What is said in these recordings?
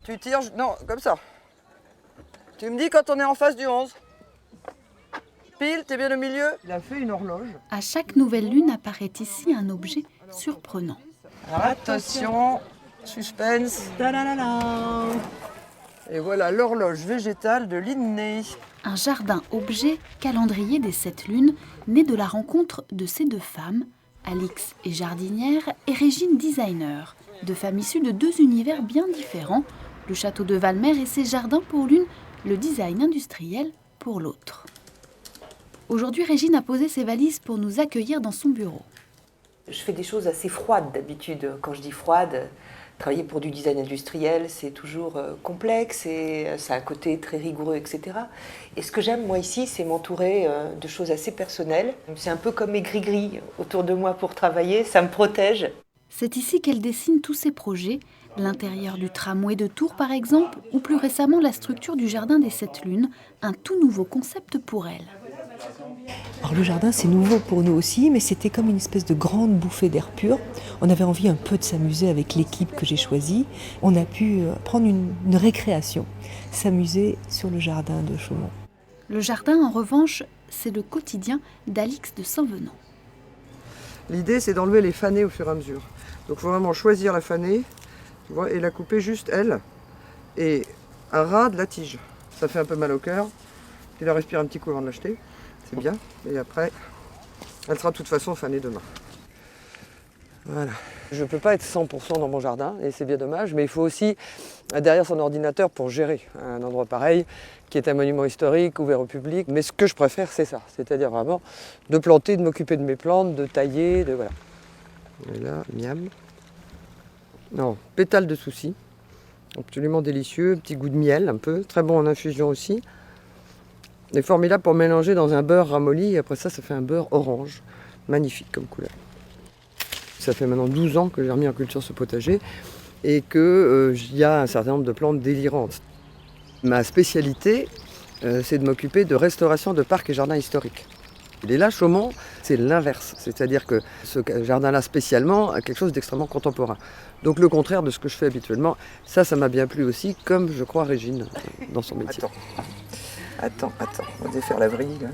Tu tires, non, comme ça. Tu me dis quand on est en face du 11. Pile, t'es bien au milieu. Il a fait une horloge. À chaque nouvelle lune apparaît ici un objet surprenant. Alors, attention, suspense. Et voilà l'horloge végétale de Linné. Un jardin-objet, calendrier des 7 lunes, né de la rencontre de ces deux femmes, Alix est jardinière et Régine designer. Deux femmes issues de deux univers bien différents, le château de Valmer et ses jardins pour l'une, le design industriel pour l'autre. Aujourd'hui, Régine a posé ses valises pour nous accueillir dans son bureau. Je fais des choses assez froides d'habitude. Quand je dis froide, travailler pour du design industriel, c'est toujours complexe et ça a un côté très rigoureux, etc. Et ce que j'aime, moi, ici, c'est m'entourer de choses assez personnelles. C'est un peu comme mes gris-gris autour de moi pour travailler, ça me protège. C'est ici qu'elle dessine tous ses projets, l'intérieur du tramway de Tours par exemple, ou plus récemment la structure du jardin des 7 lunes, un tout nouveau concept pour elle. Alors le jardin, c'est nouveau pour nous aussi, mais c'était comme une espèce de grande bouffée d'air pur. On avait envie un peu de s'amuser avec l'équipe que j'ai choisie. On a pu prendre une récréation, s'amuser sur le jardin de Chaumont. Le jardin, en revanche, c'est le quotidien d'Alix de Saint-Venant. L'idée, c'est d'enlever les fanés au fur et à mesure. Donc il faut vraiment choisir la fanée, tu vois, et la couper juste elle, et à ras de la tige. Ça fait un peu mal au cœur. Tu la respires un petit coup avant de l'acheter. C'est bien. Et après, elle sera de toute façon fanée demain. Voilà. Je ne peux pas être 100% dans mon jardin, et c'est bien dommage, mais il faut aussi être derrière son ordinateur pour gérer un endroit pareil, qui est un monument historique, ouvert au public. Mais ce que je préfère, c'est ça. C'est-à-dire vraiment de planter, de m'occuper de mes plantes, de tailler, de voilà. Et là, miam. Non, pétale de souci. Absolument délicieux, petit goût de miel un peu, très bon en infusion aussi. C'est formidable pour mélanger dans un beurre ramolli et après ça fait un beurre orange. Magnifique comme couleur. Ça fait maintenant 12 ans que j'ai remis en culture ce potager et qu'il y a un certain nombre de plantes délirantes. Ma spécialité, c'est de m'occuper de restauration de parcs et jardins historiques. Et là, Chaumont, c'est l'inverse. C'est-à-dire que ce jardin-là spécialement a quelque chose d'extrêmement contemporain. Donc le contraire de ce que je fais habituellement. Ça m'a bien plu aussi, comme je crois Régine dans son métier. Attends, on va défaire la vrille. Là.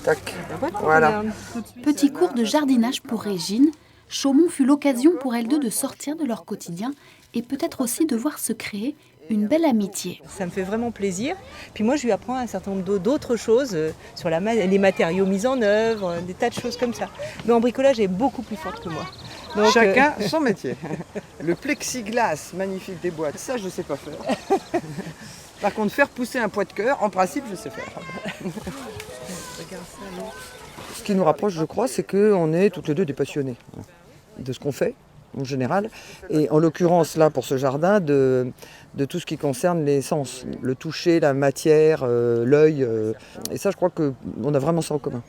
Tac, voilà. Petit cours de jardinage pour Régine, Chaumont fut l'occasion pour elles deux de sortir de leur quotidien et peut-être aussi de voir se créer une belle amitié. Ça me fait vraiment plaisir. Puis moi, je lui apprends un certain nombre d'autres choses sur les matériaux mis en œuvre, des tas de choses comme ça. Mais en bricolage, elle est beaucoup plus forte que moi. Donc, chacun son métier. Le plexiglas magnifique des boîtes, ça je ne sais pas faire. Par contre, faire pousser un pois de cœur, en principe, je sais faire. Ce qui nous rapproche, je crois, c'est qu'on est toutes les deux des passionnés de ce qu'on fait, en général. Et en l'occurrence, là, pour ce jardin, de tout ce qui concerne les sens. Le toucher, la matière, l'œil. Et ça, je crois qu'on a vraiment ça en commun.